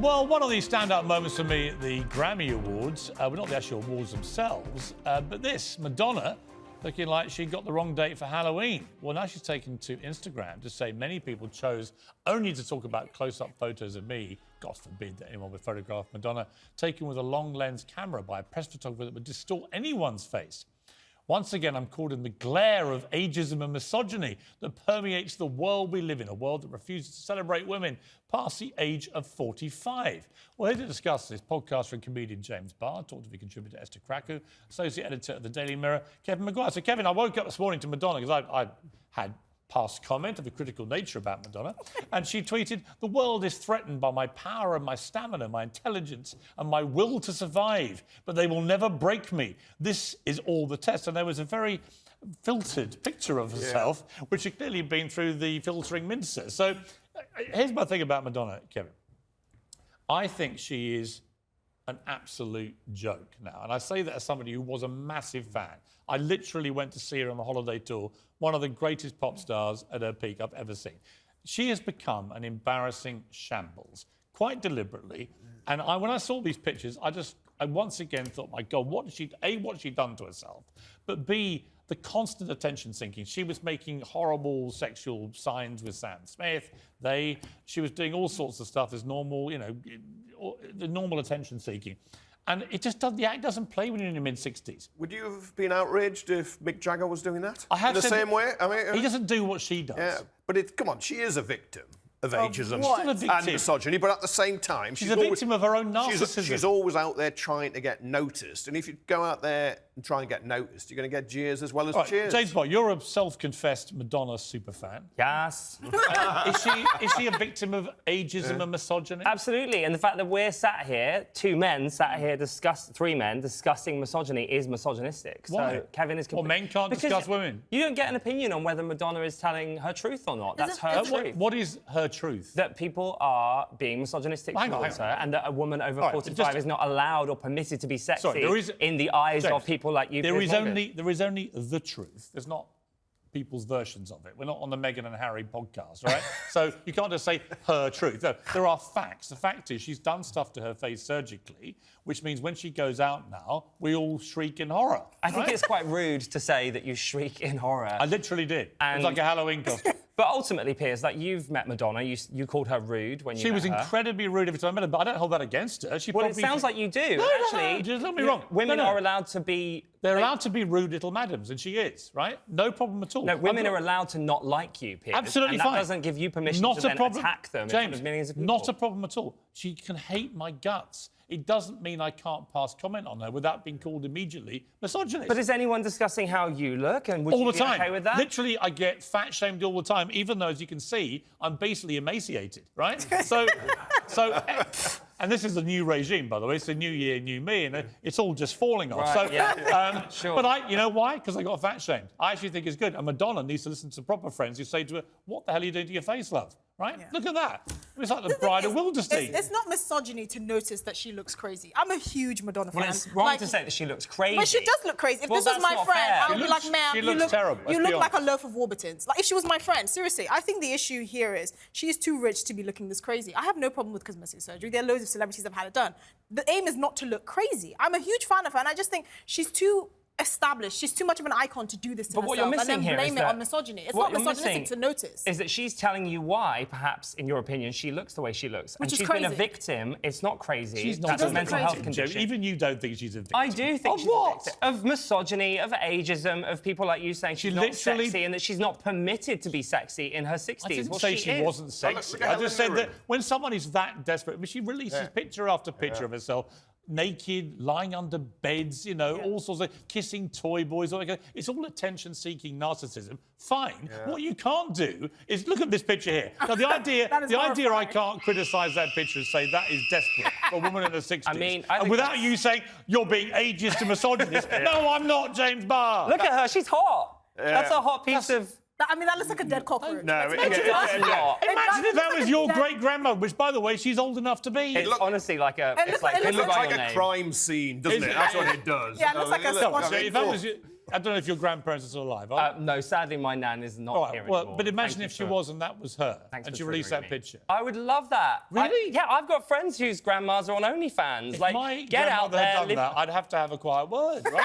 Well, one of the standout moments for me at the Grammy Awards, well, not the actual awards themselves, but this, Madonna, looking like she got the wrong date for Halloween. Well, now she's taken to Instagram to say many people chose only to talk about close-up photos of me. God forbid that anyone would photograph Madonna taken with a long lens camera by a press photographer that would distort anyone's face. Once again, I'm caught in the glare of ageism and misogyny that permeates the world we live in, a world that refuses to celebrate women past the age of 45. Well, here to discuss this, podcaster and comedian James Barr, talk to the contributor Esther Krakow, associate editor of the Daily Mirror, Kevin Maguire. So, Kevin, I woke up this morning to Madonna because I had past comment of a critical nature about Madonna, and she tweeted, "The world is threatened by my power and my stamina, my intelligence and my will to survive, but they will never break me. This is all the test." And there was a very filtered picture of herself, which had clearly been through the filtering mincer. So here's my thing about Madonna, Kevin. I think she is an absolute joke now. And I say that as somebody who was a massive fan. I literally went to see her on the holiday tour, one of the greatest pop stars at her peak I've ever seen. She has become an embarrassing shambles, quite deliberately. And when I saw these pictures, I once again thought, my God, what's she done to herself? But B, the constant attention seeking. She was making horrible sexual signs with Sam Smith. She was doing all sorts of stuff as normal, the normal attention seeking. And the act doesn't play when you're in your mid-60s. Would you have been outraged if Mick Jagger was doing that? I have in the same way? I mean, he doesn't do what she does. Yeah, but come on, she is a victim of ageism and misogyny, but at the same time... She's a victim of her own narcissism. She's always out there trying to get noticed, and if you go out there and try and get noticed, you're going to get jeers as well as cheers. James Bond, you're a self-confessed Madonna superfan. Yes. Is she a victim of ageism and misogyny? Absolutely, and the fact that we're sat here, three men discussing misogyny is misogynistic. Why? So Kevin is... Well, men can't discuss women. You don't get an opinion on whether Madonna is telling her truth or not. That's her truth. What is her truth? That people are being misogynistic towards her, and that a woman over 45 is not allowed or permitted to be sexy in the eyes of people like you. There is only the truth. There's not people's versions of it. We're not on the Meghan and Harry podcast, right? So you can't just say her truth. No, there are facts. The fact is she's done stuff to her face surgically, which means when she goes out now, we all shriek in horror. I think it's quite rude to say that you shriek in horror. I literally did. It's like a Halloween costume. But ultimately, Piers, you've met Madonna. You called her rude when you met her. She was incredibly rude every time I met her, but I don't hold that against her. It sounds like you do. No, actually, just let me wrong. Women are allowed to be... They're allowed to be rude little madams, and she is, right? No problem at all. No, women are allowed to not like you, Piers. Absolutely and fine. that doesn't give you permission to then attack them in front of millions of people. Not a problem at all. She can hate my guts. It doesn't mean I can't pass comment on her without being called immediately misogynist. But is anyone discussing how you look, and would all you the be time. okay with that? Literally, I get fat-shamed all the time, even though, as you can see, I'm basically emaciated, right? And this is a new regime, by the way. It's a new year, new me, and it's all just falling off. Right, sure. But you know why? Because I got fat-shamed. I actually think it's good. And Madonna needs to listen to proper friends who say to her, "What the hell are you doing to your face, love?" Right? Yeah. Look at that. It's like the bride of Wildersteen. It's not misogyny to notice that she looks crazy. I'm a huge Madonna fan. Well, it's wrong to say that she looks crazy. But she does look crazy. If this was my friend, I would be like, ma'am, you look terrible. You look like a loaf of Warburtons. Like, if she was my friend, seriously. I think the issue here is she is too rich to be looking this crazy. I have no problem with cosmetic surgery. There are loads of celebrities that have had it done. The aim is not to look crazy. I'm a huge fan of her, and I just think she's too established. She's too much of an icon to do this to herself. What you're missing and then blame it on misogyny. It's not misogynistic to notice. Is that she's telling you why, perhaps, in your opinion, she looks the way she looks. Which and is she's crazy. been a victim. It's not crazy. She's not a mental health condition. Even you don't think she's a victim. I do think she's a victim of misogyny, of ageism, of people like you saying she's not sexy and that she's not permitted to be sexy in her 60s. I didn't say she wasn't sexy. I just said that when someone is that desperate, I mean, she releases picture after picture of herself, naked, lying under beds, all sorts of kissing toy boys. It's all attention-seeking narcissism. Fine. Yeah. What you can't do is look at this picture here. Now, the idea I can't criticise that picture and say that is desperate for a woman in her 60s. I mean, and without you saying you're being ageist and misogynist. No, I'm not, James Barr. Look at her. She's hot. Yeah. That's a hot piece of... I mean, that looks like a dead cockroach. No, Imagine if that was your great-grandmother, which, by the way, she's old enough to be. It's honestly like a... It looks like a crime scene, doesn't it? That's what it does. Yeah, it looks like a squash. If that was I don't know if your grandparents are still alive. No, sadly, my nan is not here anymore. But imagine if she was and that was her, and she released that me. picture. I would love that. Really? Yeah, I've got friends whose grandmas are on OnlyFans. If like, my get out grandmother there. had done that, I'd have to have a quiet word, right?